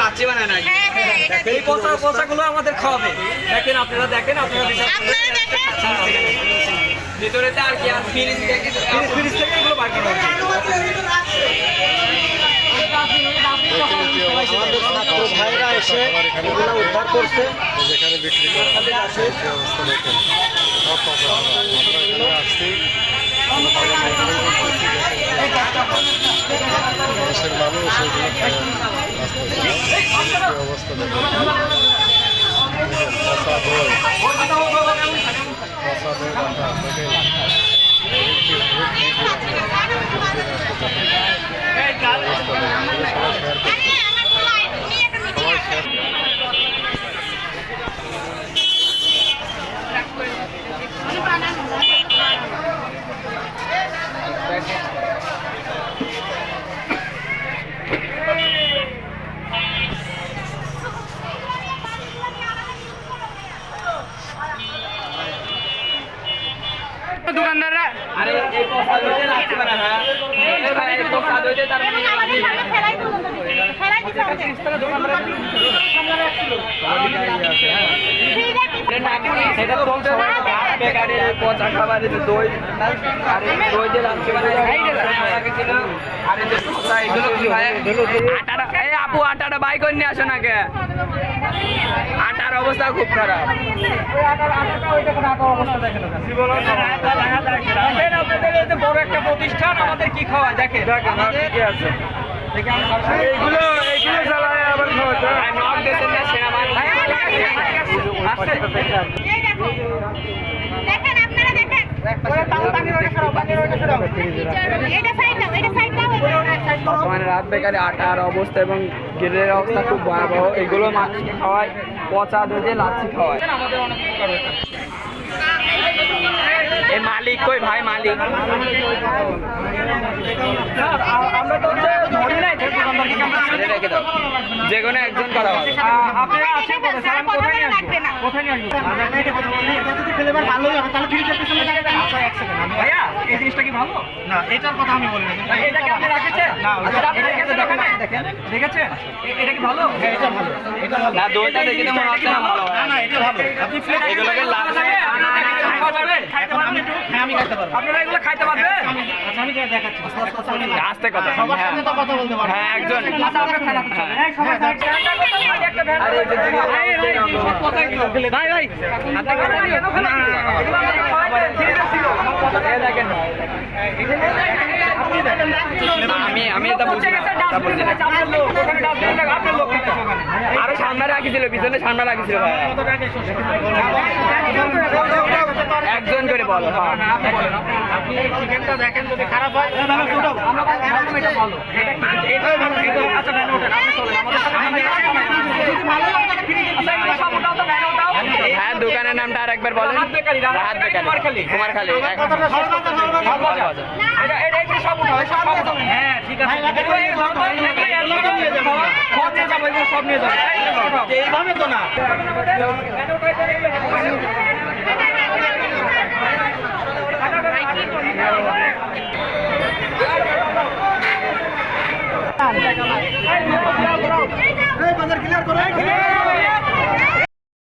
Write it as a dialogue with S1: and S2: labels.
S1: লাচ্ছি বানায় না এই পোশাকগুলো আমাদের খাওয়াবে। দেখেন আপনারা, দেখেন আপনারা ভিতরে আর কি ফ্রিজ থেকে এগুলো বার করা হচ্ছে। ভাইরা এসে এগুলো উদ্ধার করছে, যেখানে বিক্রি করা আসে অবস্থা দেখেন দেশের মানুষ অবস্থা দেখেন
S2: দোকানদাররা
S1: আরে এই পোশাক হইতে লাচ্ছি বানায় না এই পোশাক হইতে তার মানে সেটা তো বলতে বেকারে পচা খাবার দই আর দই দিয়ে লাচ্ছি বানায় আর এই যে পোশাক এগুলো কি ভাই আটাটা এই আপু আটাটা বাই করে নিয়ে আসো না কে আটার অবস্থা খুব খারাপ ওই আটার ওই দেখুন আটার অবস্থা দেখেন আপনাদের বড় একটা প্রতিষ্ঠান আমাদের কি খাওয়া দেখেন কি আছে এইগুলো চালায় আবার বর্তমানে রাত বেকারে আটার অবস্থা এবং গিরের অবস্থা খুব ভয়াবহ। এগুলো মানুষকে খাওয়ায়, পচা দুধে লাচ্ছি খাওয়ায়। আমাদের অনেক এই মালিক কই ভাই, মালিক যে কোনো একজন করা হবে। ভাইয়া এই জিনিসটা কি ভালো না? এটার কথা আমি বলি না। এটাকে আপনি রাখেছেন না? দেখেছেন এটা কি ভালো? হ্যাঁ এটা ভালো, এটা ভালো না। দইটা দেখি তো মনে হচ্ছে না ভালো। না না এটা ভালো। আপনি এগুলোকে লাগবে আমি খাইতে পারবো। আপনারা এগুলো খাইতে পারবেন? আচ্ছা আমি দেখাচ্ছি আস্তে কথা। সবার সামনে তো কথা বলতে পারবেন। হ্যাঁ একজন ভাই ভাই আমি এটা বুঝছি আরো সামনে রাখিছিল, পিছনে সামনে রাখিছিল ভাই একজন করে বলো। আপনি চিকেনটা দেখেন, যদি খারাপ হয় হ্যাঁ দোকানের নামটা আর একবার বলেন। কুমারখালী। হ্যাঁ ঠিক আছে, সব নিয়ে যাবো এইভাবে তো না। বাজার ক্লিয়ার করো।